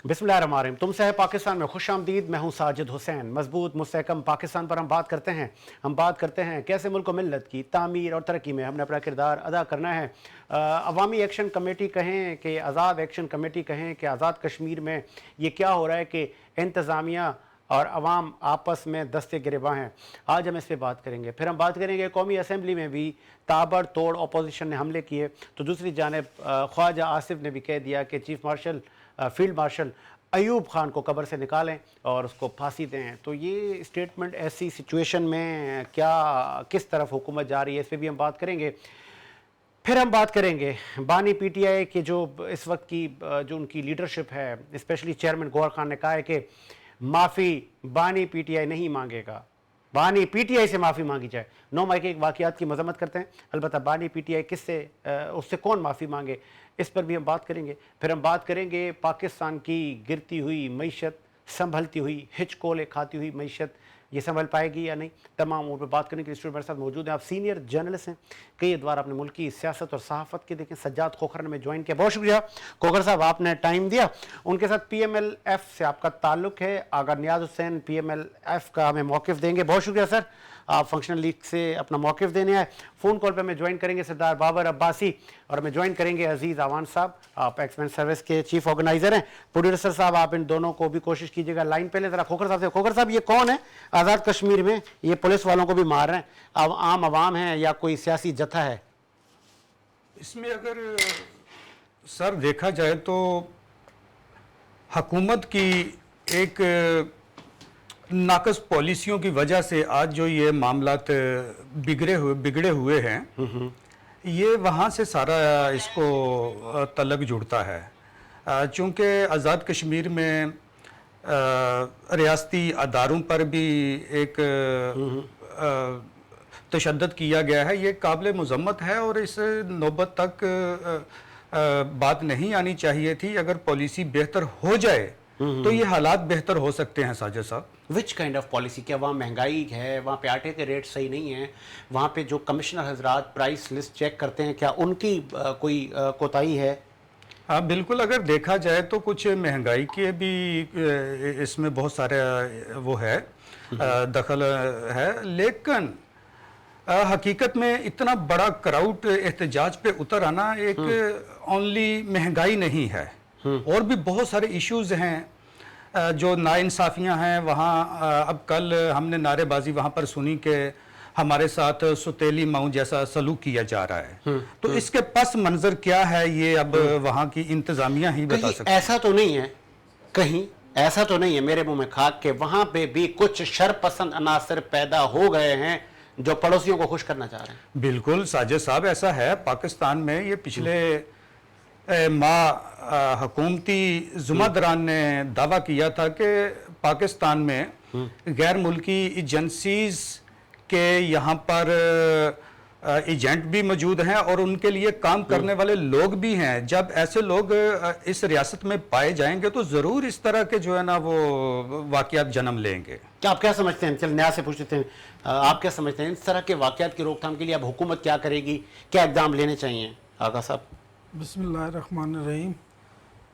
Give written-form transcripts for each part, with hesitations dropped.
बिस्मिल्लाहिर्रहमानिर्रहीम। तुमसे है पाकिस्तान में खुश आमदीद। मैं हूँ साजिद हुसैन। मजबूत मुस्तहकम पाकिस्तान पर हम बात करते हैं। कैसे मुल्क मिल्लत की तामीर और तरक्की में हमने अपना किरदार अदा करना है। अवामी एक्शन कमेटी कहें कि आज़ाद एक्शन कमेटी कहें कि आज़ाद कश्मीर में ये क्या हो रहा है कि इंतज़ामिया और अवाम आपस में दस्ते गिरबा हैं। आज हम इस पर बात करेंगे। फिर हम बात करेंगे कौमी असम्बली में भी ताबड़ तोड़ अपोजिशन ने हमले किए, तो दूसरी जानिब ख्वाजा आसिफ ने भी कह दिया कि chief marshal field marshal Ayub Khan को कब्र से निकालें और उसको फांसी दें। तो ये स्टेटमेंट ऐसी सिचुएशन में क्या किस तरफ हुकूमत जा रही है, इस पर भी हम बात करेंगे। फिर हम बात करेंगे बानी पीटीआई के जो इस वक्त की जो उनकी लीडरशिप है, स्पेशली चेयरमैन गौहर खान ने कहा है कि माफ़ी बानी पीटीआई नहीं मांगेगा, बानी पीटीआई से माफ़ी मांगी जाए। 9 मई के एक वाक़यात की मजम्मत करते हैं, अलबत्ता बानी पीटीआई किससे उससे कौन माफ़ी मांगे, इस पर भी हम बात करेंगे। फिर हम बात करेंगे पाकिस्तान की गिरती हुई मईशत, संभलती हुई हिचकोले खाती हुई मईशत, ये संभल पाएगी या नहीं। तमाम उन पर बात करने के लिए स्टूडियो मेरे साथ मौजूद हैं। आप सीनियर जर्नलिस्ट हैं, कई अदवार आपने मुल्क की सियासत और सहाफ़त के देखें। सज्जाद खोखर ने में ज्वाइन किया, बहुत शुक्रिया खोखर साहब, आपने टाइम दिया। उनके साथ PMLF से आपका ताल्लुक़ है, आगा नियाज़ हुसैन PMLF का हमें मौक़िफ़ देंगे। बहुत शुक्रिया सर, आप फंक्शनल लीग से अपना मौक़िफ़ देने आए। फ़ोन कॉल पर हमें ज्वाइन करेंगे सरदार बाबर अब्बासी और हमें ज्वाइन करेंगे अजीज़ आवान साहब, आप एक्सपेंस सर्विस के चीफ ऑर्गेनाइज़र हैं। प्रोड्यूसर साहब आप इन दोनों को भी कोशिश कीजिएगा लाइन पे ले। ज़रा खोखर साहब से, खोखर साहब ये कौन है आज़ाद कश्मीर में, ये पुलिस वालों को भी मार रहे हैं, अब आम आवाम है या कोई सियासी जत्था है? इसमें अगर सर देखा जाए तो हुकूमत की एक नाकस पॉलिसियों की वजह से आज जो ये मामलात बिगड़े हुए हैं, ये वहाँ से सारा इसको तलक जुड़ता है। चूँकि आज़ाद कश्मीर में रियासती अदारों पर भी एक तशद्दुद किया गया है, ये काबिल मज़म्मत है और इस नौबत तक बात नहीं आनी चाहिए थी। अगर पॉलिसी बेहतर हो जाए तो ये हालात बेहतर हो सकते हैं। साजिद साहब, विच काइंड ऑफ पॉलिसी? क्या वहाँ महंगाई है, वहाँ पे आटे के रेट सही नहीं है, वहाँ पे जो कमिश्नर हजरात प्राइस लिस्ट चेक करते हैं, क्या उनकी कोई कोताही है? हाँ बिल्कुल, अगर देखा जाए तो कुछ महंगाई के भी इसमें बहुत सारे वो है दखल है, लेकिन हकीकत में इतना बड़ा क्राउड एहतजाज पे उतर आना एक ओनली महंगाई नहीं है, और भी बहुत सारे इश्यूज हैं जो नाइंसाफ़ियाँ हैं वहाँ। अब कल हमने नारेबाजी वहाँ पर सुनी कि हमारे साथ सुतेली माऊ जैसा सलूक किया जा रहा है, तो इसके पस मंजर क्या है ये अब वहाँ की इंतज़ामिया ही बता सकती है। ऐसा तो नहीं है, कहीं ऐसा तो नहीं है मेरे मुंह में खाक के वहाँ पे भी कुछ शरपसंद अनासर पैदा हो गए हैं जो पड़ोसियों को खुश करना चाह रहे हैं? बिल्कुल साजिद साहब, ऐसा है। पाकिस्तान में ये पिछले माह हुकूमती ज़ुम्मेदारान ने दावा किया था कि पाकिस्तान में गैर मुल्की एजेंसीज़ के यहाँ पर एजेंट भी मौजूद हैं और उनके लिए काम करने वाले लोग भी हैं। जब ऐसे लोग इस रियासत में पाए जाएंगे तो ज़रूर इस तरह के जो है ना वो वाक़यात जन्म लेंगे। क्या आप क्या समझते हैं, चल नया से पूछते हैं, आप क्या समझते हैं इस तरह के वाक़यात की रोकथाम के लिए अब हुकूमत क्या करेगी, क्या इक़दाम लेने चाहिए? आगा साहब। बिस्मिल्लाहिर्रहमानिर्रहीम।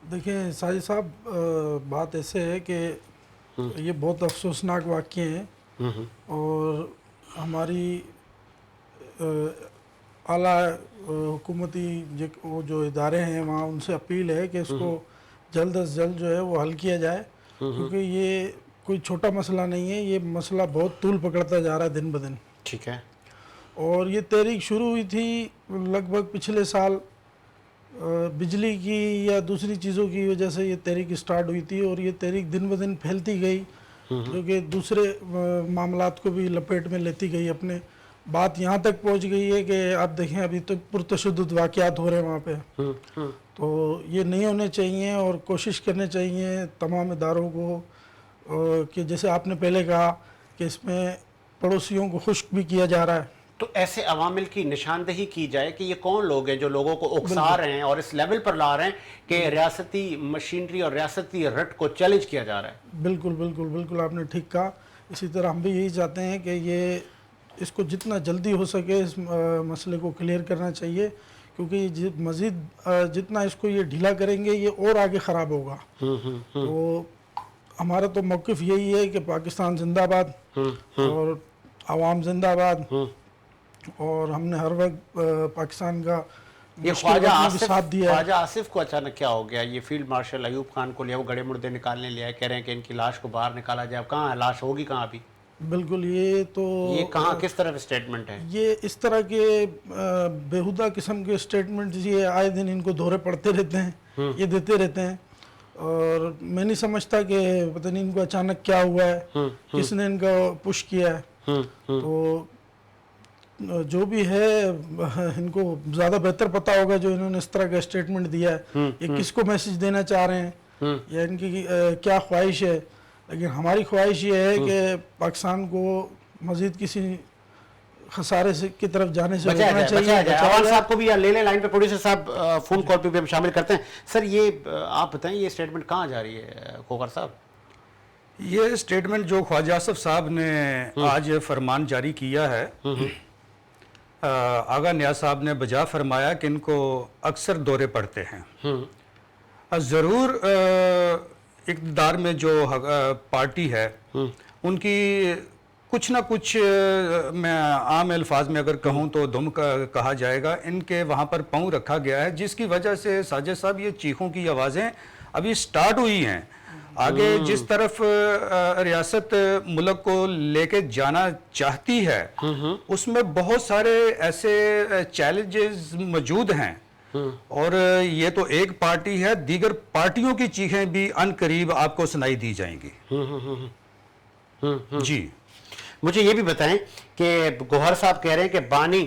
देखिए साजिद साहब, बात ऐसे है कि ये बहुत अफसोसनाक वाक़ये हैं और हमारी आला हुकूमती वो जो इदारे हैं वहाँ उनसे अपील है कि इसको जल्द अज जल्द जो है वो हल किया जाए, क्योंकि ये कोई छोटा मसला नहीं है, ये मसला बहुत तूल पकड़ता जा रहा है दिन ब दिन। ठीक है। और ये तहरीक शुरू हुई थी लगभग पिछले साल, बिजली की या दूसरी चीज़ों की वजह से ये तहरीक स्टार्ट हुई थी और ये तहरीक दिन ब दिन फैलती गई, जो कि दूसरे मामलात को भी लपेट में लेती गई। अपने बात यहाँ तक पहुँच गई है कि आप देखें अभी तो पुरतशद्दुद वाक़यात हो रहे हैं वहाँ पे। तो ये नहीं होने चाहिए और कोशिश करने चाहिए तमाम इदारों को कि जैसे आपने पहले कहा कि इसमें पड़ोसियों को खुश्क भी किया जा रहा है, तो ऐसे अवामिल की निशानदेही की जाए कि ये कौन लोग हैं जो लोगों को उकसा रहे हैं और इस लेवल पर ला रहे हैं कि रियासती मशीनरी और रियासती रट को चैलेंज किया जा रहा है। बिल्कुल बिल्कुल बिल्कुल, आपने ठीक कहा। इसी तरह हम भी यही चाहते हैं कि ये इसको जितना जल्दी हो सके इस मसले को क्लियर करना चाहिए, کیونکہ مزید جتنا اس کو یہ ڈھیلا کریں گے یہ اور آگے خراب ہوگا. تو ہمارا تو موقف یہی ہے کہ پاکستان زندہ باد اور عوام زندہ باد, اور ہم نے ہر وقت پاکستان کا یہ مشکل وقت میں بھی ساتھ دیا ہے. خواجہ آصف کو اچانک کیا ہو گیا؟ یہ فیلڈ مارشل ایوب خان کو لیا, وہ گڑے مردے نکالنے لیا ہے, کہہ رہے ہیں کہ ان کی لاش کو باہر نکالا جائے. اب کہاں ہے لاش؟ ہوگی کہاں ابھی؟ بالکل, یہ تو یہ کہاں کس طرح اسٹیٹمنٹ ہے؟ یہ اس طرح کے بیہودہ قسم کے اسٹیٹمنٹ یہ آئے دن ان کو دورے پڑتے رہتے ہیں, یہ دیتے رہتے ہیں, اور میں نہیں سمجھتا کہ پتہ نہیں ان کو اچانک کیا ہوا ہے, کس نے ان کا پش کیا ہے. تو جو بھی ہے ان کو زیادہ بہتر پتہ ہوگا جو انہوں نے اس طرح کا اسٹیٹمنٹ دیا ہے, یہ کس کو میسج دینا چاہ رہے ہیں یا ان کی کیا خواہش ہے. لیکن ہماری خواہش یہ ہے کہ پاکستان کو مزید کسی خسارے سے کی طرف جانے سے روکنا چاہیے. عوان صاحب کو بھی لے لیں لائن پہ, پروڈیوسر صاحب فون کال پہ بھی ہم شامل کرتے ہیں. سر یہ آپ بتائیں یہ اسٹیٹمنٹ کہاں جا رہی ہے کھوکھر صاحب؟ یہ اسٹیٹمنٹ جو خواجہ آصف صاحب نے آج فرمان جاری کیا ہے, آغا نیاز صاحب نے بجا فرمایا کہ ان کو اکثر دورے پڑتے ہیں. ضرور اقتدار میں جو پارٹی ہے ان کی کچھ نہ کچھ, میں عام الفاظ میں اگر کہوں تو دم کہا جائے گا, ان کے وہاں پر پاؤں رکھا گیا ہے, جس کی وجہ سے ساجد صاحب یہ چیخوں کی آوازیں ابھی سٹارٹ ہوئی ہیں. آگے جس طرف ریاست ملک کو لے کے جانا چاہتی ہے اس میں بہت سارے ایسے چیلنجز موجود ہیں, اور یہ تو ایک پارٹی ہے, دیگر پارٹیوں کی چیخیں بھی ان قریب آپ کو سنائی دی جائیں گی. جی مجھے یہ بھی بتائیں کہ گوہر صاحب کہہ رہے ہیں کہ بانی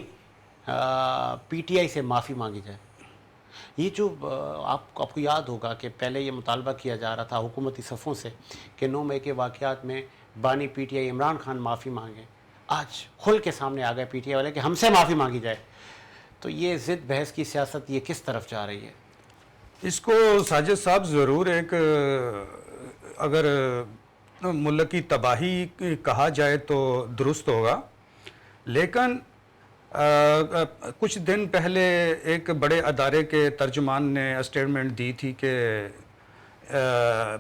پی ٹی آئی سے معافی مانگی جائے. یہ جو آپ کو یاد ہوگا کہ پہلے یہ مطالبہ کیا جا رہا تھا حکومتی صفوں سے کہ 9 مئی کے واقعات میں بانی P T I Imran Khan معافی مانگیں. آج کھل کے سامنے آ گئے پی ٹی آئی والے کہ ہم سے معافی مانگی جائے. تو یہ ضد بحث کی سیاست یہ کس طرف جا رہی ہے؟ اس کو ساجد صاحب ضرور ایک اگر ملک کی تباہی کہا جائے تو درست ہوگا, لیکن کچھ دن پہلے ایک بڑے ادارے کے ترجمان نے اسٹیٹمنٹ دی تھی کہ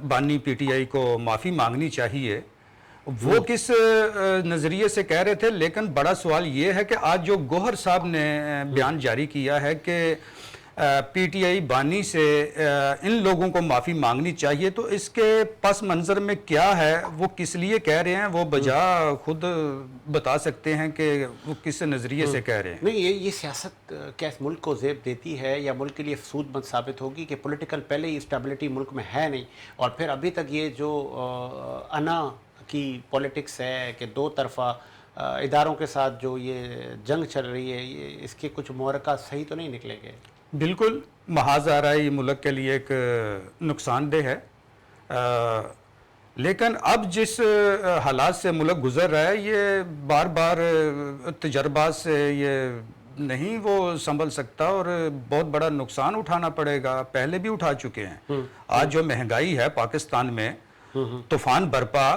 بانی پی ٹی آئی کو معافی مانگنی چاہیے. وہ کس نظریے سے کہہ رہے تھے, لیکن بڑا سوال یہ ہے کہ آج جو گوہر صاحب نے بیان جاری کیا ہے کہ پی ٹی آئی بانی سے ان لوگوں کو معافی مانگنی چاہیے, تو اس کے پس منظر میں کیا ہے, وہ کس لیے کہہ رہے ہیں, وہ بجا خود بتا سکتے ہیں کہ وہ کس نظریے سے کہہ رہے ہیں. نہیں, یہ سیاست کیا اس ملک کو زیب دیتی ہے یا ملک کے لیے سود مند ثابت ہوگی کہ پولیٹیکل پہلے ہی اسٹیبلٹی ملک میں ہے نہیں, اور پھر ابھی تک یہ جو انا کی پولیٹکس ہے کہ دو طرفہ اداروں کے ساتھ جو یہ جنگ چل رہی ہے, یہ اس کے کچھ محرکات صحیح تو نہیں نکلے گئے؟ بالکل محاذ آ رہا ہے, یہ ملک کے لیے ایک نقصان دہ ہے, لیکن اب جس حالات سے ملک گزر رہا ہے یہ بار بار تجربات سے یہ نہیں وہ سنبھل سکتا, اور بہت بڑا نقصان اٹھانا پڑے گا. پہلے بھی اٹھا چکے ہیں. آج جو مہنگائی ہے پاکستان میں, طوفان برپا,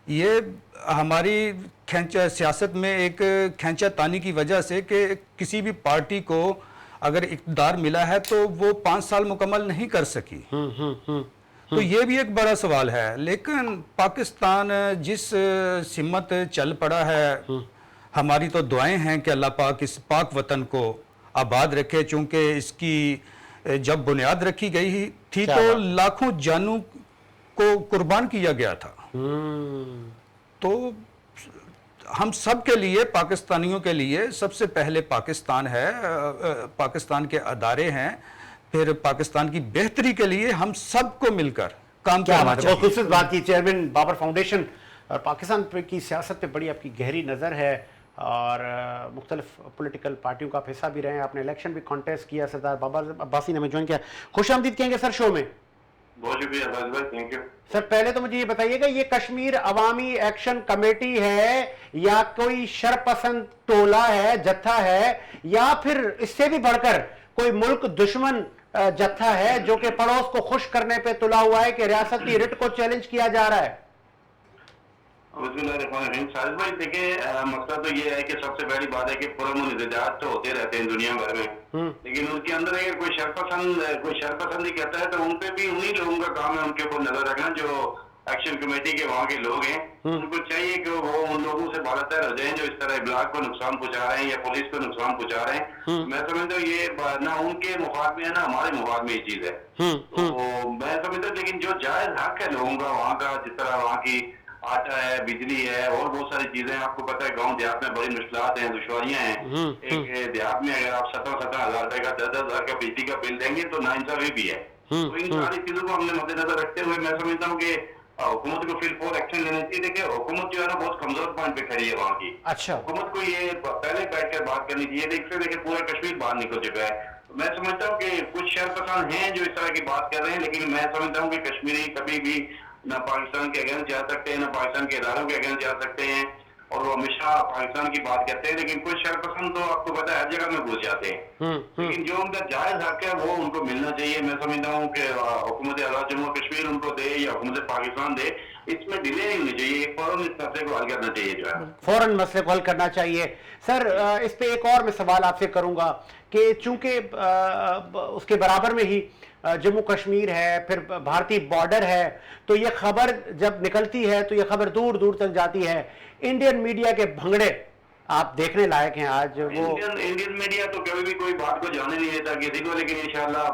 یہ ہماری سیاست میں ایک کھینچا تانی کی وجہ سے کہ کسی بھی پارٹی کو اگر اقتدار ملا ہے تو وہ 5 سال مکمل نہیں کر سکی. تو یہ بھی ایک بڑا سوال ہے. لیکن پاکستان جس سمت چل پڑا ہے, ہماری تو دعائیں ہیں کہ اللہ پاک اس پاک وطن کو آباد رکھے, چونکہ اس کی جب بنیاد رکھی گئی تھی تو لاکھوں جانوں کو قربان کیا گیا تھا. تو ہم سب کے لیے, پاکستانیوں کے لیے سب سے پہلے پاکستان ہے, پاکستان کے ادارے ہیں, پھر پاکستان کی بہتری کے لیے ہم سب کو مل کر کام کرنا چاہیے. بہت خوبصورت بات کی. چیئرمین بابر فاؤنڈیشن اور پاکستان کی سیاست پہ بڑی آپ کی گہری نظر ہے, اور مختلف پولیٹیکل پارٹیوں کا آپ حصہ بھی رہے ہیں, آپ نے الیکشن بھی کانٹیسٹ کیا. سردار بابر عباسی نے ہمیں جوائن کیا. خوش آمدید کہیں گے سر شو میں. بہت شکریہ بھائی, تھینک یو. سر پہلے تو مجھے یہ بتائیے گا, یہ کشمیر عوامی ایکشن کمیٹی ہے یا کوئی شرپسند ٹولہ ہے, جتھا ہے, یا پھر اس سے بھی بڑھ کر کوئی ملک دشمن جتھا ہے جو کہ پڑوس کو خوش کرنے پہ تلا ہوا ہے کہ ریاستی رٹ کو چیلنج کیا جا رہا ہے؟ साजिद भाई देखिए, मसला तो ये है कि सबसे पहली बात है कि पुरअमन एहतजाज तो होते रहते हैं दुनिया भर में, लेकिन उनके अंदर अगर कोई शरपसंदी करता है तो उनपे भी उन्हीं लोगों का काम है उनके ऊपर नजर रखना जो एक्शन कमेटी के वहाँ के लोग हैं। उनको चाहिए कि वो उन लोगों से बालातर हो जाएं जो इस तरह ब्लॉक को नुकसान पहुंचा रहे हैं या पुलिस को नुकसान पहुंचा रहे हैं। मैं समझता हूँ ये ना उनके मुफाद में है ना हमारे मुफाद में ये चीज है। तो मैं समझता हूँ, लेकिन जो जायज हक है लोगों का वहाँ का, जिस तरह वहाँ की आटा है, बिजली है और बहुत सारी चीजें, आपको पता है गांव देहात में बड़ी मुश्किलात हैं, दुश्वारियां हैं। एक देहात में अगर आप 17-17 हजार रुपए का 10-10 हजार का बिजली का बिल देंगे तो नाइंसाफी भी है। तो इन सारी चीजों को हमने मद्देनजर रखते हुए मैं समझता हूँ कि हुकूमत को फिल फॉर एक्शन लेना चाहिए। देखिए हुकूमत जो है ना बहुत कमजोर पॉइंट पे खड़ी है वहाँ की। अच्छा, हुकूमत को ये पहले बैठ कर बात करनी चाहिए। देखिए पूरा कश्मीर बाहर निकल चुका है। मैं समझता हूँ कि कुछ शरपसंद हैं जो इस तरह की बात कर रहे हैं, लेकिन मैं समझता हूँ कि कश्मीरी कभी भी ना पाकिस्तान के अगेंस्ट जा सकते हैं, ना पाकिस्तान के इदारों के अगेंस्ट जा सकते हैं, और वो हमेशा पाकिस्तान की बात करते हैं। लेकिन कुछ शरपसंद तो आपको पता है हर जगह में घुस जाते हैं। लेकिन जो उनका जायज हक है वो उनको मिलना चाहिए। मैं समझता हूँ कि हुकूमत आज़ाद जम्मू और कश्मीर उनको दे या हुकूमत पाकिस्तान दे, इसमें डिले नहीं होनी चाहिए। फौरन इस मसले को हल करना चाहिए जो है, फौरन मसले को हल करना चाहिए। सर इस पे एक और मैं सवाल आपसे करूंगा कि चूंकि उसके बराबर में ही जम्मू कश्मीर है, फिर भारतीय बॉर्डर है, तो ये खबर जब निकलती है तो ये खबर दूर दूर तक जाती है। इंडियन मीडिया के भंगड़े आप देखने लायक हैं आज। वो इंडियन मीडिया तो कभी भी कोई बात को जाने नहीं देता किसी को, लेकिन इंशाल्लाह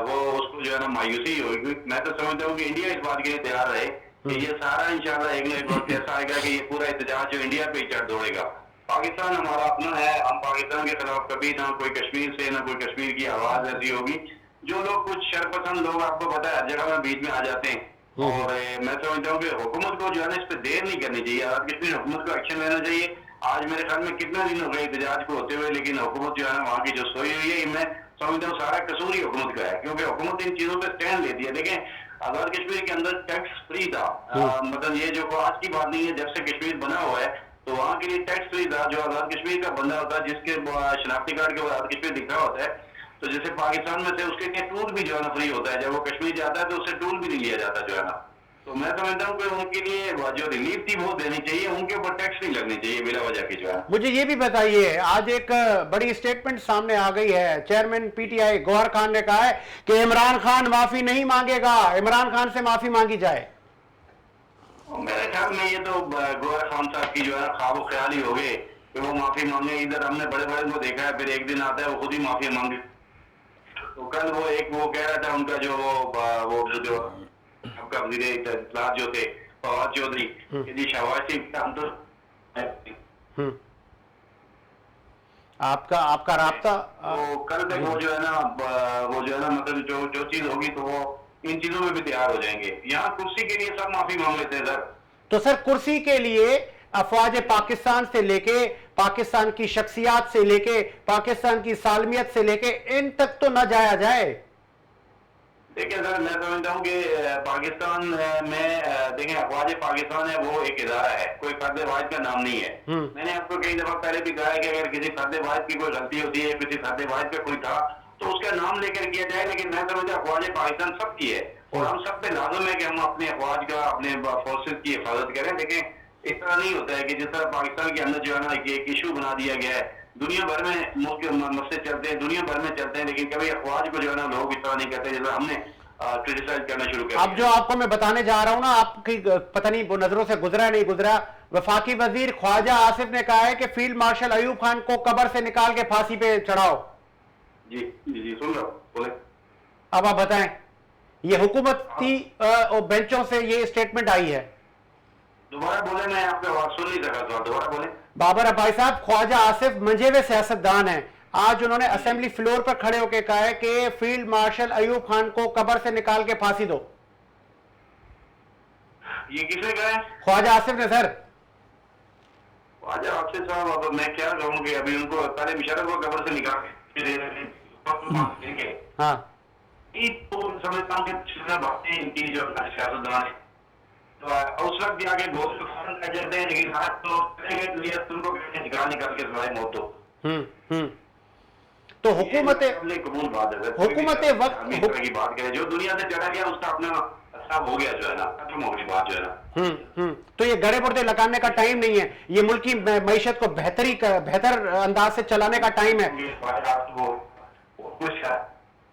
वो उसको जो है ना मायूसी होगी। मैं तो समझता हूँ कि इंडिया इस बात के लिए तैयार रहे कि ये सारा इंशाल्लाह एक ना एक वक्त ऐसा आएगा कि ये पूरा एहतजाज जो इंडिया पे ही चढ़ दौड़ेगा। पाकिस्तान हमारा अपना है, हम पाकिस्तान के खिलाफ कभी ना कोई कश्मीर से ना कोई कश्मीर की आवाज ऐसी होगी। जो लोग कुछ शरपसंद लोग आपको पता है हर जगह में बीच में आ जाते हैं, और मैं समझता हूँ कि हुकूमत को जो है ना इस पर देर नहीं करनी चाहिए। आजाद कश्मीर हुकूमत को एक्शन लेना चाहिए। आज मेरे ख्याल में कितना दिन हो गए एहतजाज को होते हुए, लेकिन हुकूमत जो है ना वहाँ की जो सोई हुई है, मैं समझता हूँ सारा कसूर ही हुकूमत का है, क्योंकि हुकूमत इन चीजों पर स्टैंड लेती है। देखें आजाद कश्मीर के अंदर टैक्स फ्री था, मतलब ये जो आज की बात नहीं है, जब से कश्मीर बना हुआ है तो वहाँ के लिए टैक्स फ्री था। जो आजाद कश्मीर का बंदा होता है जिसके शनाख्ती कार्ड के आजाद कश्मीर लिखा होता है, तो जैसे पाकिस्तान में से उसके लिए टूल भी जो है ना फ्री होता है। जब वो कश्मीर जाता है तो उससे टूल भी नहीं लिया जाता जो है ना। तो मैं समझता हूँ कि उनके लिए जो रिलीफ थी वो देनी चाहिए, उनके ऊपर टैक्स नहीं लगनी चाहिए बिला वजह की जो है। मुझे ये भी बताइए, आज एक बड़ी स्टेटमेंट सामने आ गई है। चेयरमैन पीटीआई गौहर खान ने कहा है कि इमरान खान माफी नहीं मांगेगा, इमरान खान से माफी मांगी जाए। मेरे ख्याल में ये तो गौहर खान साहब की जो है ख्वाब ख्याल ही हो गए कि वो माफी मांगे। इधर हमने बड़े बड़े को देखा है, फिर एक दिन आता है वो खुद ही माफी मांगे। तो कल वो कह रहा था उनका जो जो आपका वज़ीर इत्तलात जो थे फवाद चौधरी, जी शहबाज शरीफ हम तो आपका राब्ता तो कल तक वो जो है ना मतलब जो चीज होगी तो वो इन चीजों में भी तैयार हो जाएंगे। यहाँ कुर्सी के लिए सब माफी मांग लेते हैं सर। तो सर कुर्सी के लिए अफवाज पाकिस्तान से लेके, पाकिस्तान की शख्सियात से लेके, पाकिस्तान की सालमियत से लेके इन तक तो न जाया जाए। देखिए सर मैं समझता हूँ कि पाकिस्तान में देखिए अफवाज पाकिस्तान है वो एक इदारा है, कोई फर्द वाहिद का नाम नहीं है। मैंने आपको कई दफा पहले भी कहा है कि अगर किसी फर्द वाहिद की कोई गलती होती है, किसी फर्द वाहिद का कोई था तो उसका नाम लेकर किया जाए, लेकिन मैं समझता हूँ अफवाज पाकिस्तान सबकी है और हम सब पे लाजम है कि हम अपने अफवाज का, अपने फोर्सेज की हिफाजत करें। लेकिन इस तरह नहीं होता है कि जिस तरह पाकिस्तान के अंदर जो है ना एक इशू बना दिया गया है, दुनिया भर में मसले चलते हैं, दुनिया भर में चलते हैं, लेकिन कभी अफवाज को जो है ना लोग इस तरह नहीं कहते जैसे हमने क्रिटिसाइज करना शुरू किया। अब जो आपको मैं बताने जा रहा हूं ना, आपकी पता नहीं वो नजरों से गुजरा नहीं गुजरा, वफाकी वजीर ख्वाजा आसिफ ने कहा है कि फील्ड मार्शल अयूब खान को कब्र से निकाल के फांसी पे चढ़ाओ। जी जी जी सुन रहा हूं, बोले। अब आप बताएं, ये हुकूमती बेंचों से ये स्टेटमेंट आई है। दोबारा बोले, मैं आपका आवाज सुन नहीं सका, दोबारा बोले। बाबर अब्बासी साहब, ख्वाजा आसिफ मंजे हुए सियासतदान हैं, आज उन्होंने असेंबली फ्लोर पर खड़े होकर कहा है कि फील्ड मार्शल अयूब खान को कब्र से निकाल के फांसी दो। ये किसने कहा है? ख्वाजा आसिफ ने सर। ख्वाजा आसिफ साहब, अब मैं क्या कहूँ कि अभी उनको पहले मुशर्रफ को कब्र से निकाल के हाँ तो समझता हूँ कि इनकी जो सियासतदान है तो उस वक्त भी आगे बहुत कर जाते हैं, लेकिन आज तो तुमको निकाल के सवाई मौत दो। तो हुकूमत कबूल बात है, हुकूमत वक्त की बात करें, जो दुनिया से चढ़ा गया उसका अपना सब हो गया जो है ना, खत्म हो गई बात जो है ना। तो ये गड़े मुर्दे लगाने का टाइम नहीं है, ये मुल्क की मईशत को बेहतर अंदाज से चलाने का टाइम है। वो कुछ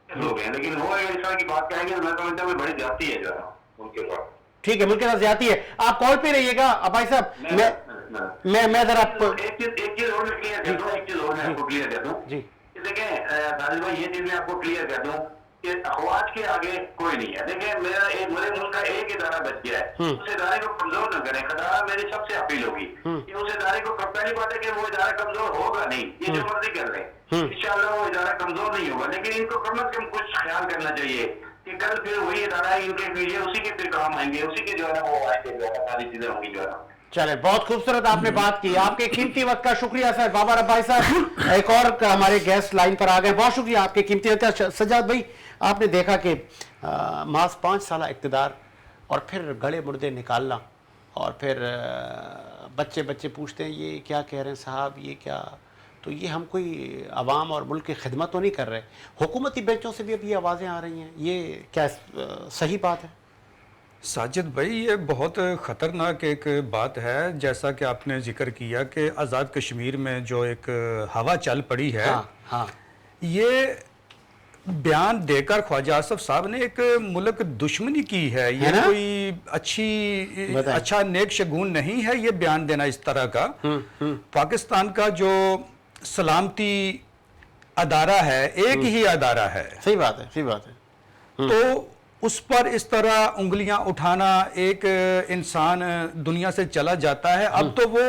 लोग हैं, लेकिन वो इस तरह की बात कहेंगे तो मैं समझता हूँ बड़ी जाती है जो है ना उनके पास। ठीक है, मुल्क के साथ ज्यादती है। आप कॉल पे रहिएगा भाई साहब, मैं जरा एक चीज और क्लियर कर दूं, एक चीज और मैं आपको क्लियर कर दूं जी। देखें साजिद भाई, ये चीज मैं आपको क्लियर कर दूं कि अखबार के आगे कोई नहीं है। देखें मेरे मुल्क का एक इदारा बच गया है, उस इदारे को कमजोर न करें। खदारा मेरी सबसे अपील होगी कि उस इदारे को, पहली बात है कि वो इदारा कमजोर होगा नहीं, ये जो मर्जी कर लें, इंशाल्लाह वो इदारा कमजोर नहीं होगा, लेकिन इनको कम से कम कुछ ख्याल करना चाहिए कि कल फिर वही इदारा है, इनके पीछे उसी के फिर काम आएंगे, उसी के जो है ना वो आएंगे, जो है सारी चीजें होंगी जो है ना। चले, बहुत खूबसूरत आपने बात की, आपके कीमती वक्त का शुक्रिया सर। बाबर अब्बासी साहब एक और हमारे गेस्ट लाइन पर आ गए, बहुत शुक्रिया आपके कीमती वक्त का। सज्जाद भाई, आपने देखा कि महज 5 साल इक़्तिदार और फिर गड़े मुर्दे निकालना, और फिर बच्चे पूछते हैं ये क्या कह रहे हैं साहब, ये क्या, तो ये हम कोई आवाम और मुल्क की खिदमत तो नहीं कर रहे। हुकूमती बेंचों से भी अब ये आवाज़ें आ रही हैं, ये क्या सही बात है? साजिद भाई, ये बहुत ख़तरनाक एक बात है। जैसा कि आपने जिक्र किया कि आज़ाद कश्मीर में जो एक हवा चल पड़ी है, हाँ। ये बयान देकर ख्वाजा आसिफ साहब ने एक मुल्क दुश्मनी की है। ये कोई अच्छा नेक शगुन नहीं है ये बयान देना इस तरह का। पाकिस्तान का जो सलामती अदारा है, एक ही अदारा है। सही बात है। तो उस पर इस तरह उंगलियां उठाना, एक इंसान दुनिया से चला जाता है, अब तो वो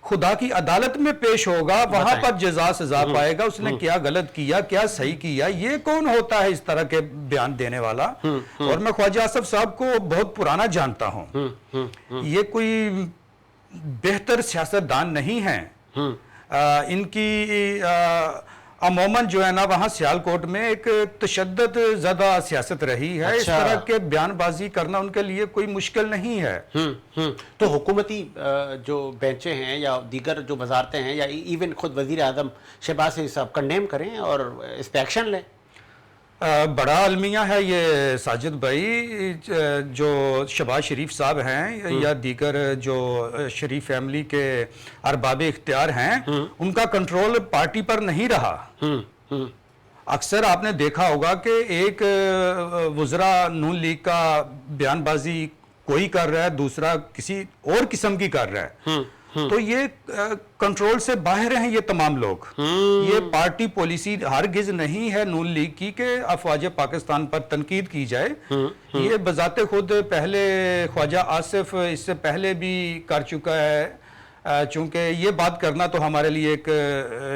खुदा की अदालत में पेश होगा, वहां पर जज़ा सजा पाएगा, उसने क्या गलत किया, क्या सही किया। ये कौन होता है इस तरह के बयान देने वाला? और मैं ख्वाजा आसिफ साहब को बहुत पुराना जानता हूं, ये कोई बेहतर सियासतदान नहीं है। इनकी अमूमन जो है ना वहाँ सियालकोट में एक तशद्दुद ज़्यादा सियासत रही है। इस तरह के बयानबाजी करना उनके लिए कोई मुश्किल नहीं है। तो हुकूमती जो बेंचें हैं या दीगर जो वजारतें हैं या इवन खुद वज़ीर आज़म शहबाज शरीफ साहब कंडेम करें और इस पर एक्शन लें। बड़ा अलमिया है ये साजिद भाई, जो शहबाज शरीफ साहब हैं या दीगर जो शरीफ फैमिली के अरबाब इख्तियार हैं, उनका कंट्रोल पार्टी पर नहीं रहा। अक्सर आपने देखा होगा कि एक वज़रा नून लीग का बयानबाजी कोई कर रहा है, दूसरा किसी और किस्म की कर रहा है। तो ये कंट्रोल से बाहर हैं ये तमाम लोग। ये पार्टी पॉलिसी हरगिज नहीं है नून लीग की कि अफवाज पाकिस्तान पर तनकीद की जाए। ये बजाते खुद पहले ख्वाजा आसिफ इससे पहले भी कर चुका है। चूंकि ये बात करना तो हमारे लिए एक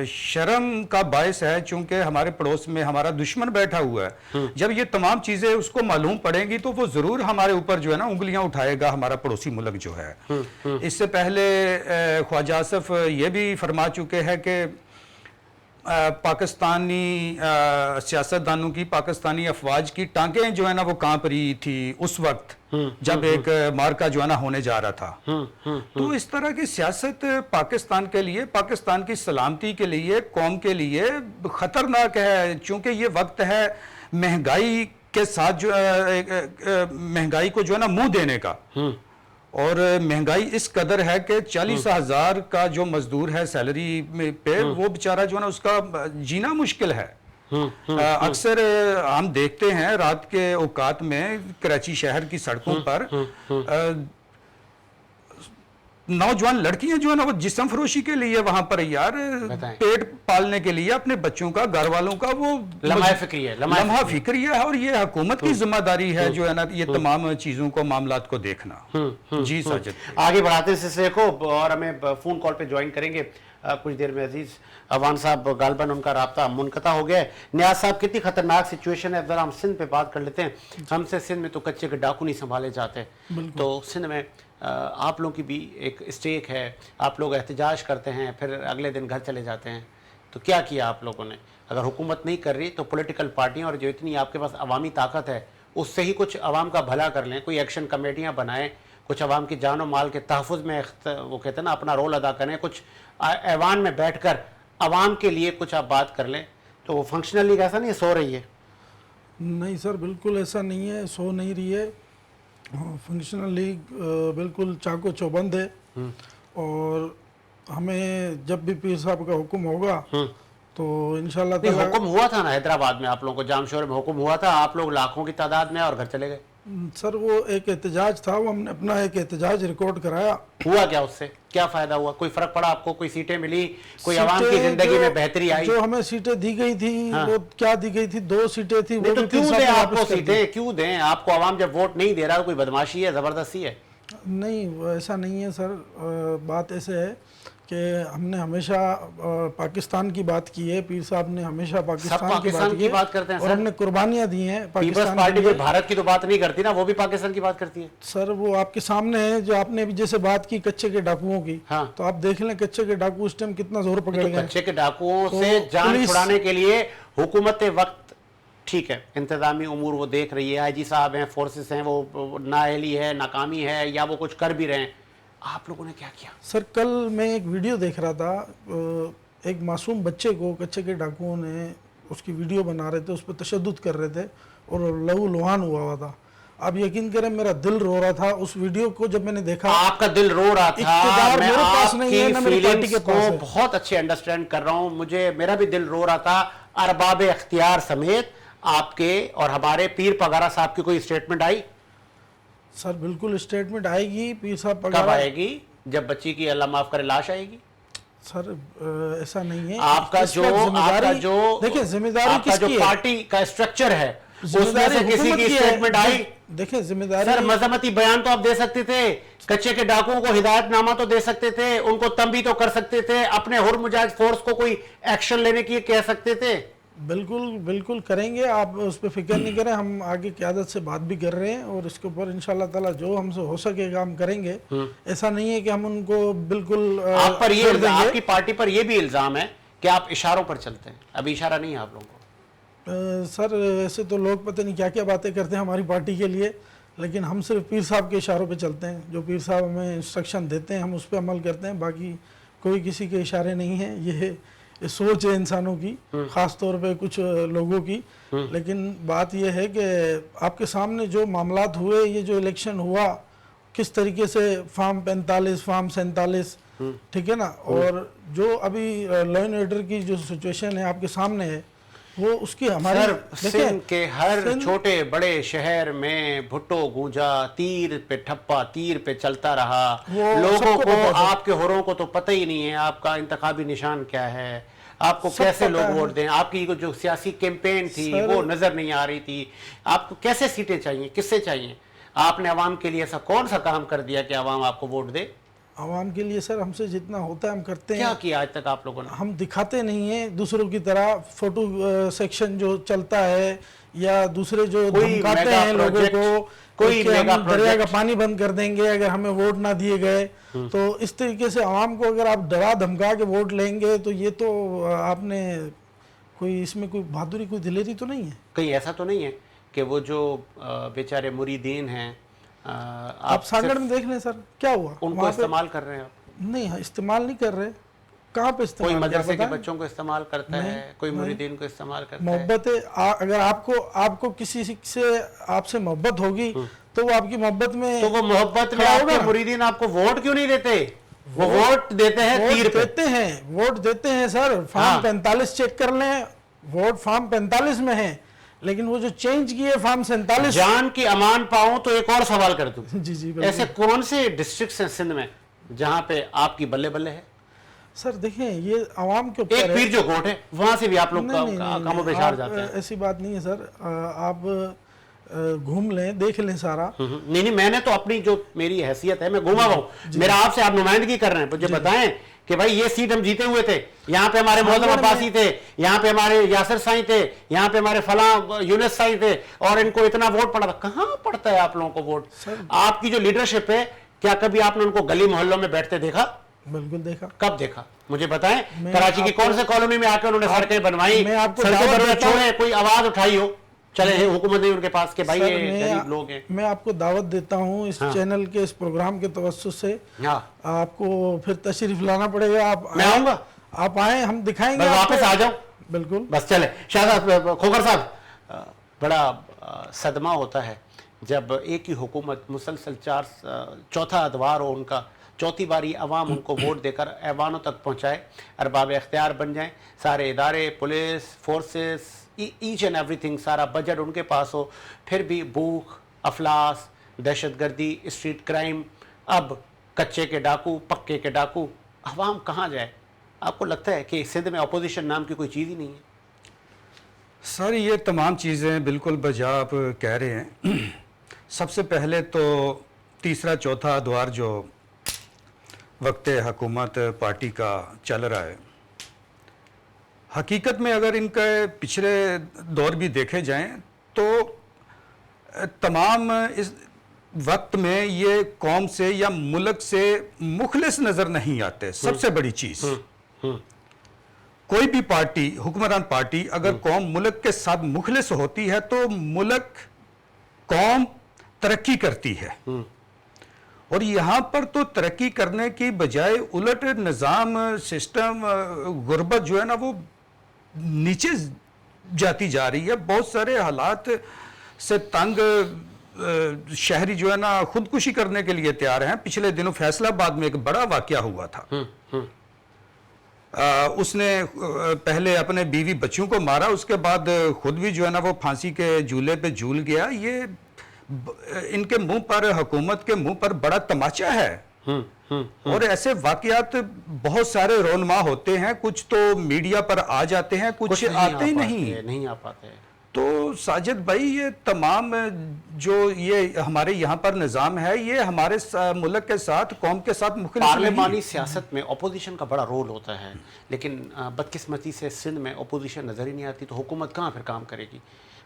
शर्म का बायस है, चूंकि हमारे पड़ोस में हमारा दुश्मन बैठा हुआ है। जब ये तमाम चीज़ें उसको मालूम पड़ेंगी तो वो ज़रूर हमारे ऊपर जो है ना उंगलियां उठाएगा, हमारा पड़ोसी मुल्क जो है। इससे पहले ख्वाजा आसिफ ये भी फरमा चुके हैं कि पाकिस्तानी सियासतदानों की, पाकिस्तानी अफवाज की टांगें जो है ना वो कांप रही थी उस वक्त जब एक मार्का जो है ना होने जा रहा था। तो इस तरह की सियासत पाकिस्तान के लिए, पाकिस्तान की सलामती के लिए, कौम के लिए खतरनाक है। चूंकि ये वक्त है महंगाई के साथ जो महंगाई को जो है ना मुंह देने का, और महंगाई इस कदर है कि 40,000 का जो मजदूर है सैलरी में पे, वो बेचारा जो है ना उसका जीना मुश्किल है। अक्सर हम देखते हैं रात के औकात में कराची शहर की सड़कों पर नौजवान लड़कियां जो है ना वो जिस्म फरोशी के लिए वहां पर यार पेट पालने के लिए अपने बच्चों का, घर वालों का वो लम्हा फिक्री है। और ये हुकूमत की जिम्मेदारी है जो है ना ये तमाम चीजों को, मामलात को देखना। जी साजिद, आगे बढ़ाते हैं सिलसिले को और हमें फोन कॉल पे ज्वाइन करेंगे कुछ देर में अजीज अवान साहब। गालबन उनका राब्ता मुनक़ता हो गया है। नियाज साहब, कितनी खतरनाक सिचुएशन है, जरा हम सिंध पे बात कर लेते हैं। हमसे सिंध में तो कच्चे के डाकू नहीं संभाले जाते, तो सिंध में आप लोगों की भी एक स्टेक है, आप लोग एहतजाज करते हैं फिर अगले दिन घर चले जाते हैं, तो क्या किया आप लोगों ने? अगर हुकूमत नहीं कर रही तो पॉलिटिकल पार्टियां और जो इतनी आपके पास अवामी ताकत है उससे ही कुछ अवाम का भला कर लें, कोई एक्शन कमेटियां बनाएं, कुछ अवाम की जान और माल के तहफ़्फ़ुज़ में वो कहते हैं ना अपना रोल अदा करें, कुछ ऐवान में बैठकर अवाम के लिए कुछ आप बात कर लें। तो वो फंक्शनल लीग ऐसा नहीं सो रही है? नहीं सर, बिल्कुल ऐसा नहीं है, सो नहीं रही है। हाँ, फंक्शनल लीग बिल्कुल चाको चौबंद है, और हमें जब भी पीर साहब का हुक्म होगा तो इंशाल्लाह नहीं, ताला। हुक्म हुआ था ना हैदराबाद में, आप लोगों को जामशोर में हुक्म हुआ था, आप लोग लाखों की तादाद में और घर चले गए। सर वो एक एहतजाज था, वो हमने अपना एक एहतजाज रिकॉर्ड कराया। हुआ क्या उससे, क्या फायदा हुआ, कोई फर्क पड़ा आपको, कोई सीटें मिली, कोई आवाम की सीटें जिंदगी जो- में बेहतरी आई? जो हमें सीटें दी गई थी, हाँ। वो क्या दी गई थी, 2 सीटें थी, नहीं वो तो भी क्यों पीर दें साहब ने आपको वापस कर दी। सीटें, क्यों दें आपको? आवाम जब वोट नहीं दे रहा, कोई बदमाशी है, जबरदस्ती है? नहीं, वो ऐसा नहीं है सर। बात ऐसे है कि हमने हमेशा पाकिस्तान की बात की है, पीर साहब ने हमेशा पाकिस्तान पाकिस्तान की है, बात करते हैं और सर। हमने कुर्बानियां दी हैं पीपल्स पाकिस्तान पार्टी के कोई लिए। भारत की तो बात नहीं करती ना, वो भी पाकिस्तान की बात करती है। सर वो आपके सामने है, जो आपने अभी जैसे बात की कच्चे के डाकुओं की, हाँ। तो आप देख लें कच्चे के डाकू उस टाइम कितना जोर पकड़ तो गए। कच्चे के डाकुओं तो से जान पुलिस- छुड़ाने के लिए हुकूमत वक्त, ठीक है, इंतजामी उमूर वो देख रही है, आईजी साहब हैं, फोर्सेस हैं, वो नाअहली है, नाकामी है, या वो कुछ कर भी रहे हैं, आप लोगों ने क्या किया? सर कल मैं एक वीडियो देख रहा था, एक मासूम बच्चे को कच्चे के डाकुओं ने उसकी वीडियो बना रहे थे, उस पर तशद्दुद कर रहे थे और लहू लुहान हुआ था। आप यकीन करें मेरा दिल रो रहा था उस वीडियो को जब मैंने देखा। आपका दिल रो रहा था, इक़्तिदार मैं मेरे पास नहीं है, ना आपकी मेरी पार्टी फीलिंग्स के को पास है। बहुत अच्छे अंडरस्टैंड कर रहा हूं, मेरा भी दिल रो रहा था। अरबाब इख्तियार समेत आपके और हमारे पीर पगारा साहब की कोई स्टेटमेंट आई? सर बिल्कुल स्टेटमेंट आएगी, पीर साहब कब पगारा। आएगी? जब बच्ची की अल्लाह माफ करे लाश आएगी? सर ऐसा नहीं है। आपका इस जो वक्त जिम्मेदारी- जो देखिए जिम्मेदारी आपका जो किसकी है? पार्टी का स्ट्रक्चर है, उसमें जिम्मेदारी से किसी हुकूमत की की है। स्टेटमेंट आई? देखिए जिम्मेदारी सर मजम्मती बयान तो आप दे सकते थे, कच्चे के डाकुओं को हिदायतनामा तो दे सकते थे, उनको तंबी तो कर सकते थे, अपने हुर मुजाहिद फोर्स को कोई एक्शन लेने की कह सकते थे। बिल्कुल बिल्कुल करेंगे, आप उस पर फिक्र नहीं करें। हम आगे क़यादत से बात भी कर रहे हैं और इसके ऊपर इंशाल्लाह ताला जो हमसे हो सकेगा हम करेंगे। ऐसा नहीं है कि हम उनको बिल्कुल आप पर ये छोड़ देंगे। आपकी पार्टी पर ये भी इल्जाम है कि आप इशारों पर चलते हैं, अभी इशारा नहीं है आप लोगों को। सर ऐसे तो लोग पता नहीं क्या क्या बातें करते हैं हमारी पार्टी के लिए, लेकिन हम सिर्फ पीर साहब के इशारों पे चलते हैं। जो पीर साहब हमें इंस्ट्रक्शन देते हैं हम उस पर अमल करते हैं, बाकी कोई किसी के इशारे नहीं हैं। ये सोच है इंसानों की, ख़ास तौर पे कुछ लोगों की। लेकिन बात यह है कि आपके सामने जो मामलात हुए, ये जो इलेक्शन हुआ, किस तरीके से फार्म 45 फार्म 47, ठीक है ना, और जो अभी लॉ एंड ऑर्डर की जो सिचुएशन है आपके सामने है, वो उसकी हमारी सर देखिए, सिंध के हर सिंध- छोटे बड़े शहर में भुट्टो गूंजा, तीर पे ठप्पा, तीर पे चलता रहा। वो लोगों सबको को, पता है। आपके होरों को तो पता ही नहीं है आपका इंतखाबी निशान क्या है, आपको सब कैसे पता लोग है। वोट दें, आपकी जो सियासी कैंपेन थी सर- वो नजर नहीं आ रही थी। आपको कैसे सीटें चाहिए, किससे चाहिए? आपने अवाम के लिए ऐसा कौन सा काम कर दिया कि अवाम आपको वोट दे? आवाम के लिए सर हमसे जितना होता है हम करते क्या हैं। किया आज तक आप लोगों ने? हम दिखाते नहीं हैं दूसरों की तरह। फोटो सेक्शन जो चलता है या दूसरे जो कोई धमकाते मेगा हैं लोगों प्रोजेक्ट, को, कोई कि मेगा हम दरिया का प्रोजेक्ट। पानी बंद कर देंगे अगर हमें वोट ना दिए गए, तो इस तरीके से आवाम को अगर आप डरा धमका के वोट लेंगे तो ये तो आपने कोई इसमें कोई बहादुरी, कोई दिलेरी तो नहीं है। कहीं ऐसा तो नहीं है कि वो जो बेचारे मुरीदीन हैं, आप सागड़ में देख लें सर क्या हुआ उनको वहाँ पे। इस्तेमाल कर रहे हैं आप? नहीं इस्तेमाल नहीं कर रहे। कहाँ पे कोई इस्तेमाल किया मदरसे के बताएं? बच्चों को इस्तेमाल करता नहीं, है, कोई मुरीदीन को इस्तेमाल करता है। मोहब्बत है। अगर आपको किसी से आपसे मोहब्बत होगी तो वो आपकी मोहब्बत में तो वो मोहब्बत में खड़ा होगा आपके ना। मुरीदीन आपको वोट क्यों नहीं देते? वो वोट देते हैं तीर वोट पे। देते हैं, वोट देते हैं सर। हाँ। फॉर्म 45 चेक कर लें, वोट फॉर्म 45 में है, लेकिन वो जो चेंज किए फॉर्म 47। जान की अमान पाऊं तो एक और सवाल कर दूं, जी जी ऐसे कौन से डिस्ट्रिक्ट हैं सिंध में जहां पे आपकी बल्ले बल्ले है? सर देखें ये आवाम के ऊपर एक है। पीर जो कोट है वहां से भी आप लोग नहीं, नहीं, नहीं, कामों नहीं, पेशार आप, जाते हैं। ऐसी बात नहीं है सर। आप घूम लें, देख लें सारा। नहीं नहीं, मैंने तो अपनी जो मेरी हैसियत है मैं घूमा हुआ हूं। मेरा आपसे आप नुमाइंदगी कर रहे हैं, मुझे बताएं कि भाई ये सीट हम जीते हुए थे, यहाँ पे हमारे मौजूद सागड़ में- अब्बासी थे, यहाँ पे हमारे यासिर साईं थे, यहाँ पे हमारे फलां यूनुस साईं थे, और इनको इतना वोट पड़ा था। कहाँ पड़ता है आप लोगों को वोट? आपकी जो लीडरशिप है, क्या कभी आपने उनको गली मोहल्लों में बैठते देखा? बिल्कुल देखा। कब देखा मुझे बताएं? मैं कराची की आपको- कौन से कॉलोनी में आकर उन्होंने सड़कें बनवाई, मैं आपको सड़कें दावत बनवाई, देता हूं। छोड़े कोई आवाज उठाई हो? चले हैं हुकूमत नहीं उनके पास कि भाई सर, ये गरीब लोग हैं। मैं आपको दावत देता हूँ इस हाँ। चैनल के इस प्रोग्राम के तवज्जुह से। हाँ, आपको फिर तशरीफ लाना पड़ेगा। आप मैं आएं, आऊंगा। आप आए, हम दिखाएंगे बस आपको। वापस आ जाओ। बिल्कुल। बस चले। शाहजाद खोखर साहब, बड़ा सदमा होता है جب ایک ہی حکومت مسلسل چوتھا ادوار ہو ان کا، چوتھی باری عوام ان کو ووٹ دے کر ایوانوں تک پہنچائے، ارباب اختیار بن جائیں، سارے ادارے، police forces, each and everything, سارا بجٹ ان کے پاس ہو، پھر بھی بھوک، افلاس، دہشت گردی، اسٹریٹ کرائم، اب کچے کے ڈاکو، پکے کے ڈاکو، عوام کہاں جائے؟ آپ کو لگتا ہے کہ سندھ میں اپوزیشن نام کی کوئی چیز ہی نہیں ہے؟ سر یہ تمام چیزیں بالکل بجا آپ کہہ رہے ہیں. سب سے پہلے تو تیسرا چوتھا ادوار جو وقت حکومت پارٹی کا چل رہا ہے، حقیقت میں اگر ان کے پچھلے دور بھی دیکھے جائیں تو تمام اس وقت میں یہ قوم سے یا ملک سے مخلص نظر نہیں آتے. سب سے بڑی چیز، کوئی بھی پارٹی، حکمران پارٹی اگر قوم ملک کے ساتھ مخلص ہوتی ہے تو ملک، قوم ترقی کرتی ہے. اور یہاں پر تو ترقی کرنے کی بجائے الٹ نظام، سسٹم، غربت جو ہے نا وہ نیچے جاتی جا رہی ہے. بہت سارے حالات سے تنگ شہری جو ہے نا خودکشی کرنے کے لیے تیار ہیں. پچھلے دنوں فیصل آباد میں ایک بڑا واقعہ ہوا تھا. اس نے پہلے اپنے بیوی بچوں کو مارا، اس کے بعد خود بھی جو ہے نا وہ پھانسی کے جھولے پہ جھول گیا. یہ ان کے منہ پر، حکومت کے منہ پر بڑا تماچا ہے. اور ایسے واقعات بہت سارے رونما ہوتے ہیں، کچھ تو میڈیا پر آ جاتے ہیں، کچھ آتے ہی نہیں آ پاتے. تو ساجد بھائی یہ تمام جو یہ ہمارے یہاں پر نظام ہے، یہ ہمارے ملک کے ساتھ، قوم کے ساتھ مخلص نہیں. پارلیمانی سیاست میں اپوزیشن کا بڑا رول ہوتا ہے، لیکن بدقسمتی سے سندھ میں اپوزیشن نظر ہی نہیں آتی. تو حکومت کہاں پھر کام کرے گی؟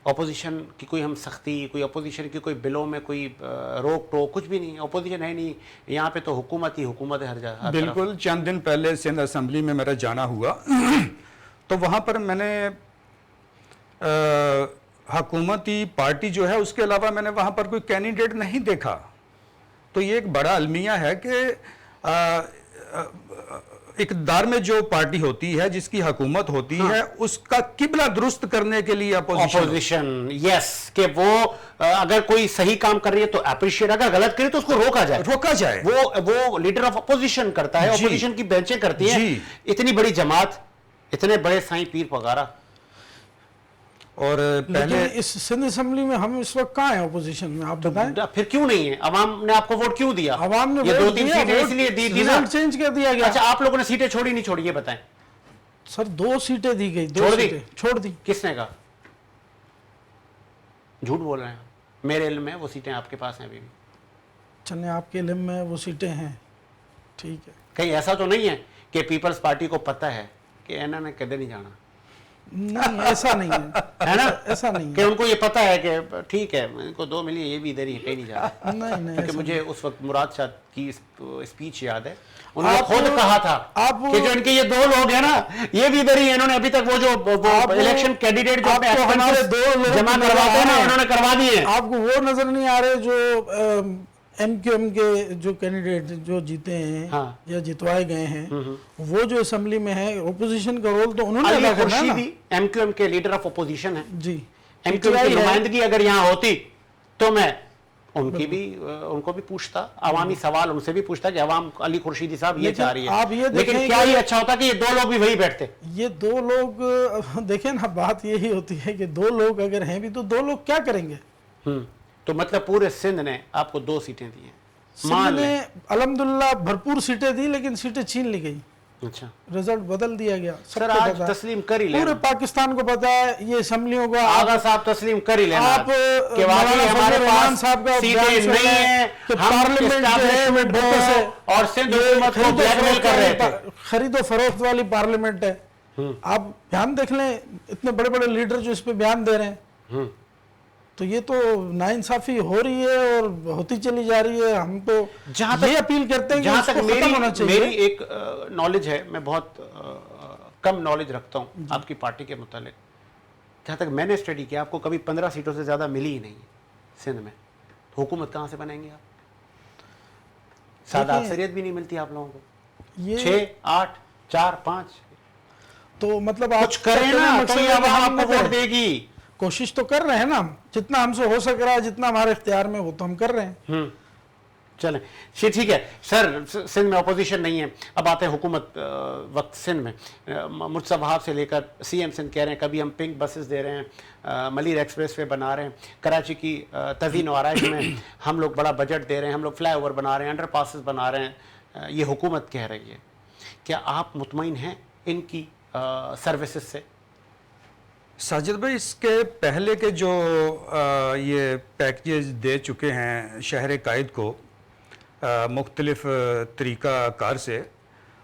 اپوزیشن کی کوئی ہم سختی، کوئی اپوزیشن کی کوئی بلوں میں کوئی روک ٹوک کچھ بھی نہیں. اپوزیشن ہے نہیں یہاں پہ، تو حکومت ہی حکومت ہے ہر جگہ. بالکل. چند دن پہلے سندھ اسمبلی میں میرا جانا ہوا تو وہاں پر میں نے حکومتی پارٹی جو ہے اس کے علاوہ میں نے وہاں پر کوئی کینڈیڈیٹ نہیں دیکھا. تو یہ ایک بڑا المیہ ہے کہ اقتدار میں جو پارٹی ہوتی ہے، جس کی حکومت ہوتی ہے، اس کا قبلہ درست کرنے کے لیے اپوزیشن، یس، کہ وہ اگر کوئی صحیح کام کر رہی ہے تو اپریشیٹ، اگر غلط کرے تو اس کو روکا جائے. وہ لیڈر آف اپوزیشن کرتا ہے، اپوزیشن کی بینچیں کرتی ہیں. اتنی بڑی جماعت، اتنے بڑے سائیں پیر پگارا. اور پہلے اس سندھ اسمبلی میں ہم اس وقت کہاں ہیں اپوزیشن میں؟ آپ بتائیں. پھر کیوں نہیں ہے؟ عوام نے آپ کو ووٹ کیوں دیا؟ عوام نے یہ ووٹ 2-3 دیا، سیٹیں اس لیے دی نا. چینج کر دیا گیا. اچھا آپ لوگوں نے سیٹیں چھوڑی نہیں چھوڑی یہ بتائیں. سر 2 سیٹیں دی گئی. چھوڑ دی. کس نے کہا؟ جھوٹ بول رہے ہیں. میرے علم میں وہ سیٹیں آپ کے پاس ہیں ابھی بھی. چلیں آپ کے علم میں وہ سیٹیں ہیں، ٹھیک ہے. کہیں ایسا تو نہیں ہے کہ پیپلز پارٹی کو پتہ ہے کہ انہوں نے کدھر نہیں جانا؟ نہیں ایسا نہیں ہے نا، ایسا نہیں کہ ان کو یہ پتہ ہے کہ ٹھیک ہے ان کو 2 ملی، یہ بھی ادھر ہی کہیں نہیں جا رہا. نہیں کیونکہ مجھے اس وقت مراد شاہ کی اسپیچ یاد ہے، انہوں نے خود کہا تھا کہ جو ان کے یہ 2 لوگ ہیں نا یہ بھی ادھر ہی ہیں. انہوں نے ابھی تک وہ جو الیکشن کینڈیڈیٹ جو جمع کرواتے ہیں نا انہوں نے کروا دیے. آپ کو وہ نظر نہیں آ رہے جو ایم کیو ایم کے جو کینڈیڈیٹ جو جیتے ہیں یا جتوائے گئے ہیں، وہ جو اسمبلی میں ہے، اپوزیشن کا رول تو انہوں نے ادا کرنا ہے نا. ایم کیو ایم کے لیڈر آف اپوزیشن ہیں. جی، ایم کیو ایم کی نمائندگی اگر یہاں ہوتی تو میں ان کو بھی پوچھتا، عوامی سوال ان سے بھی پوچھتا کہ عوام علی خورشیدی صاحب یہ چاہ رہی ہے. لیکن کیا یہ اچھا ہوتا کہ یہ 2 لوگ بھی وہی بیٹھتے؟ یہ 2 لوگ دیکھیں نا، بات یہی ہوتی ہے کہ 2 لوگ اگر ہیں بھی تو 2 لوگ کیا کریں گے؟ تو مطلب پورے سندھ نے آپ کو 2 سیٹیں دی ہیں. سندھ نے الحمدللہ بھرپور سیٹیں دی، لیکن سیٹیں چھین لی گئی. اچھا، رزلٹ بدل دیا گیا. سر آج تسلیم کر ہی لیں، پورے پاکستان کو پتا ہے یہ اسمبلیوں کا. آغا صاحب تسلیم کر ہی لینا کہ واقعی ہمارے پاس سیٹیں نہیں ہیں، پارلیمنٹ جو ہے وہ دھوکے سے اور سندھ حکومت کو بلیک میل کر رہے تھے. خرید و فروخت والی پارلیمنٹ ہے. آپ بیان دیکھ لیں، اتنے بڑے بڑے لیڈر جو اس پہ بیان دے رہے ہیں. تو یہ تو ناانصافی ہو رہی ہے اور ہوتی چلی جا رہی ہے. ہم تو یہ اپیل کرتے ہیں کہ اس کو ختم ہونا چاہیے. میری ایک نالج ہے، میں بہت کم نالج رکھتا ہوں آپ کی پارٹی کے متعلق. جہاں تک میں نے اسٹڈی کیا، آپ کو کبھی 15 سیٹوں سے زیادہ ملی ہی نہیں سندھ میں. حکومت کہاں سے بنائیں گے آپ؟ سادہ اکثریت بھی نہیں ملتی آپ لوگوں کو. 6 8 4 5 تو مطلب کچھ کریں نا تو یہ عوام آپ کو ووٹ دے گی. कोशिश तो कर रहे हैं ना हम, जितना हमसे हो सक रहा है, जितना हमारे इख्तियार में, वो तो हम कर रहे हैं। चलें ठीक है सर, सिंध में अपोजिशन नहीं है। अब आते हैं हुकूमत वक्त सिंध में। मुर्तज़ा वहाब से लेकर सीएम सिंध कह रहे हैं कभी हम पिंक बसेस दे रहे हैं, मलिर एक्सप्रेस वे बना रहे हैं, कराची की तज़ीन और आराइश में हम लोग बड़ा बजट दे रहे हैं, हम लोग फ्लाई ओवर बना रहे हैं, अंडर पासिस बना रहे हैं, ये हुकूमत कह रही है। क्या आप मुतमईन हैं इनकी सर्विसेज से? साजिद भाई, इसके पहले के जो ये पैकेज दे चुके हैं शहर कायद को मुख्तलिफ तरीका कार से,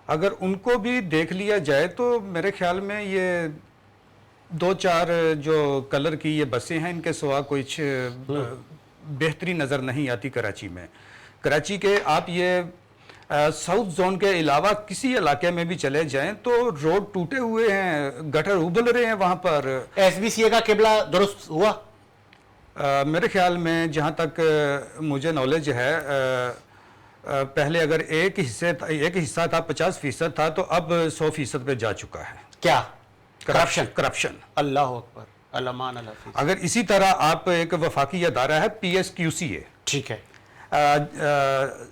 अगर उनको भी देख लिया जाए तो मेरे ख्याल में ये 2-4 जो कलर की ये बसें हैं, इनके सिवा कुछ बेहतरी नज़र नहीं आती कराची में। कराची के आप ये साउथ जोन के अलावा किसी इलाके में भी चले जाएं तो रोड टूटे हुए हैं, गटर उबल रहे हैं वहाँ पर। एसबीसीए का किबला दुरुस्त हुआ? मेरे ख्याल में जहाँ तक मुझे नॉलेज है, पहले अगर एक हिस्सा था 50% था, तो अब 100% पे जा चुका है। क्या? करप्शन। अल्लाह अकबर, अल्लाह हाफिज़। अगर इसी तरह आप, एक वफाकी अदारा है PSQCA, ठीक है,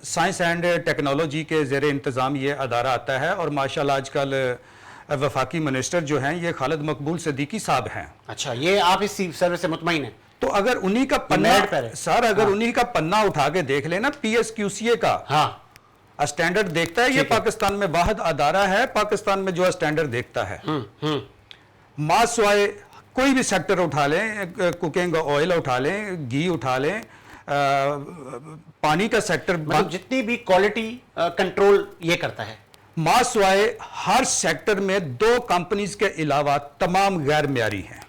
साइंस एंड टेक्नोलॉजी के ज़ेर इंतज़ाम ये अदारा आता है, और माशाल्लाह आजकल वफाकी मिनिस्टर जो हैं ये खालिद मकबूल सिद्दीकी साहब हैं। अच्छा, ये आप इस सर्विस से मुतमईन हैं? तो अगर उन्हीं का पन्ना सर, अगर उन्हीं का पन्ना उठा के देख लेना, PSQCA का स्टैंडर्ड देखता है, ये पाकिस्तान में वाहिद अदारा है पाकिस्तान में जो स्टैंडर्ड देखता है। मास वाई कोई भी सेक्टर उठा लें, कुकिंग ऑयल उठा लें, घी उठा लें, पानी का सेक्टर, मतलब जितनी भी क्वालिटी कंट्रोल ये करता है। मास वाई हर सेक्टर में 2 कंपनीज के अलावा तमाम गैर म्यारी हैं।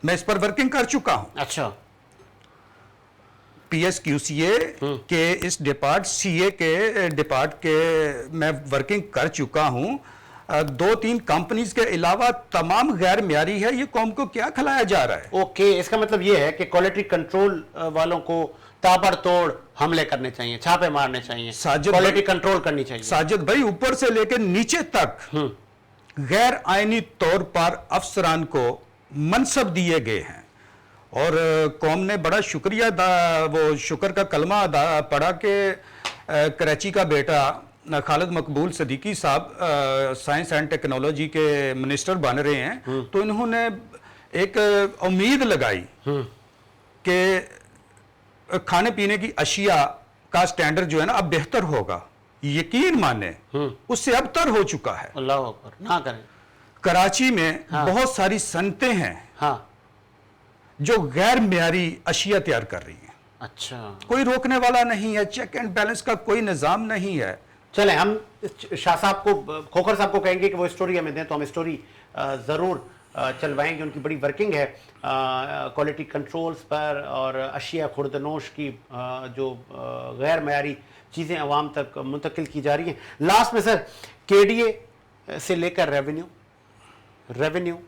मैं इस पर वर्किंग कर चुका हूं। अच्छा, PSQCA के इस CA के डिपार्ट के मैं वर्किंग कर चुका हूं। 2-3 कंपनीज के अलावा तमाम गैर म्यारी है। ये कौम को क्या खिलाया जा रहा है? ओके, इसका मतलब ये है कि क्वालिटी कंट्रोल वालों को ताबड़तोड़ हमले करने चाहिए, छापे मारने चाहिए, क्वालिटी कंट्रोल करनी चाहिए। साजिद भाई, ऊपर से लेकर नीचे तक गैर आईनी तौर पर अफसरान को मनसब दिए गए हैं, और कौम ने बड़ा शुक्रिया वो शुक्र का कलमा पढ़ा कि कराची का बेटा खालिद मकबूल सिद्दीकी साहब साइंस एंड टेक्नोलॉजी के मिनिस्टर बन रहे हैं। तो इन्होंने एक उम्मीद लगाई कि खाने पीने की अशिया का स्टैंडर्ड जो है ना अब बेहतर होगा। यकीन माने उससे अब तर हो चुका है। अल्लाह अकबर, ना करें। कराची में बहुत सारी सनतें हैं जो गैर म्यारी अशिया तैयार कर रही हैं। अच्छा, कोई रोकने वाला नहीं है, चेक एंड बैलेंस का कोई निजाम नहीं है। चलें, हम शाह साहब को, खोखर साहब को कहेंगे कि वो स्टोरी हमें दें, तो हम स्टोरी ज़रूर चलवाएंगे। उनकी बड़ी वर्किंग है क्वालिटी कंट्रोल्स पर, और अशिया खुर्दनोश की जो गैर मयारी चीज़ें अवाम तक मुंतकिल की जा रही हैं। लास्ट में सर, KDA से लेकर रेवेन्यू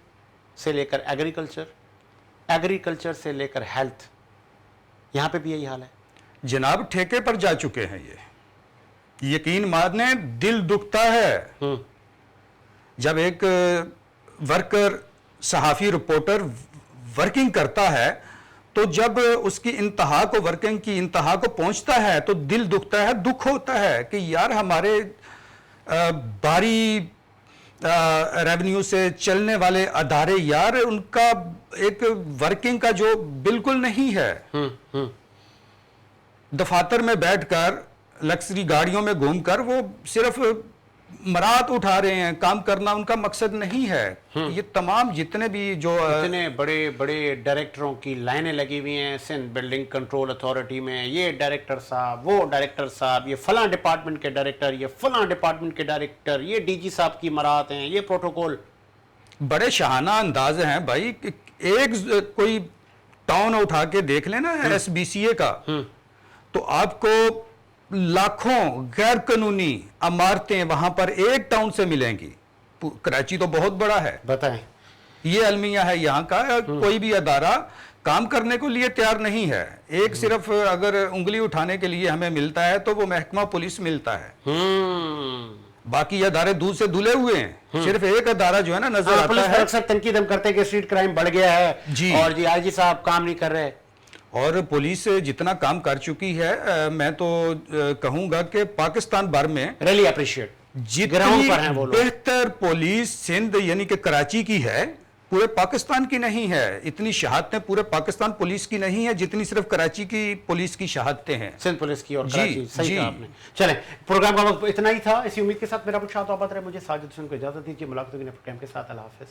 से लेकर एग्रीकल्चर से लेकर हेल्थ, यहाँ पे भी यही हाल है जनाब। ठेके पर जा चुके हैं ये, यकीन माने दिल दुखता है जब एक वर्कर, सहाफ़ी, रिपोर्टर वर्किंग करता है, तो जब उसकी इंतहा को, वर्किंग की इंतहा को पहुंचता है तो दिल दुखता है, दुख होता है कि यार हमारे भारी रेवेन्यू से चलने वाले अदारे, यार उनका एक वर्किंग का जो बिल्कुल नहीं है। दफातर में बैठकर, लग्जरी गाड़ियों में घूमकर वो सिर्फ मरात उठा रहे हैं, काम करना उनका मकसद नहीं है। ये तमाम जितने भी जो इतने बड़े बड़े डायरेक्टरों की लाइनें लगी हुई हैं सिंध बिल्डिंग कंट्रोल अथॉरिटी में, ये डायरेक्टर साहब, वो डायरेक्टर साहब, ये फलां डिपार्टमेंट के डायरेक्टर, ये फलां डिपार्टमेंट के डायरेक्टर, ये DG साहब की मरात हैं, ये प्रोटोकॉल। बड़े शाहाना अंदाज हैं भाई। एक कोई टाउन उठा के देख लेना SBCA का, तो आपको लाखों गैर कानूनी इमारतें वहां पर एक टाउन से मिलेंगी। कराची तो बहुत बड़ा है, बताएं। ये अलमिया है यहाँ का। कोई भी अदारा काम करने को लिए तैयार नहीं है। एक सिर्फ अगर उंगली उठाने के लिए हमें मिलता है तो वो महकमा पुलिस मिलता है। बाकी अदारे दूध से धुले हुए हैं, सिर्फ एक अदारा जो है ना नजर आता पुलिस पर है। अक्सर तनकीद हम करते हैं कि स्ट्रीट क्राइम बढ़ गया है जी। और जी आईजी साहब काम नहीं कर रहे। और पुलिस जितना काम कर चुकी है, मैं तो कहूंगा कि पाकिस्तान भर में रियली अप्रिशिएट जितनी ग्राउंड पर हैं वो लोग। बेहतर पुलिस सिंध यानी कि कराची की है, पूरे पाकिस्तान की नहीं है। इतनी शहादतें पूरे पाकिस्तान पुलिस की नहीं है जितनी सिर्फ कराची की पुलिस की शहादतें हैं। सिंध पुलिस की और जी, कराची, सही जी। कहा आपने। चलें, प्रोग्राम का वक्त इतना ही था। इसी उम्मीद के साथ मेरा कुछ आबाद रहे, मुझे साजिद हुसैन को इजाजत दीजिए। मुलाकात होगी नेक्स्ट प्रोग्राम के साथ। अल्लाह हाफिज।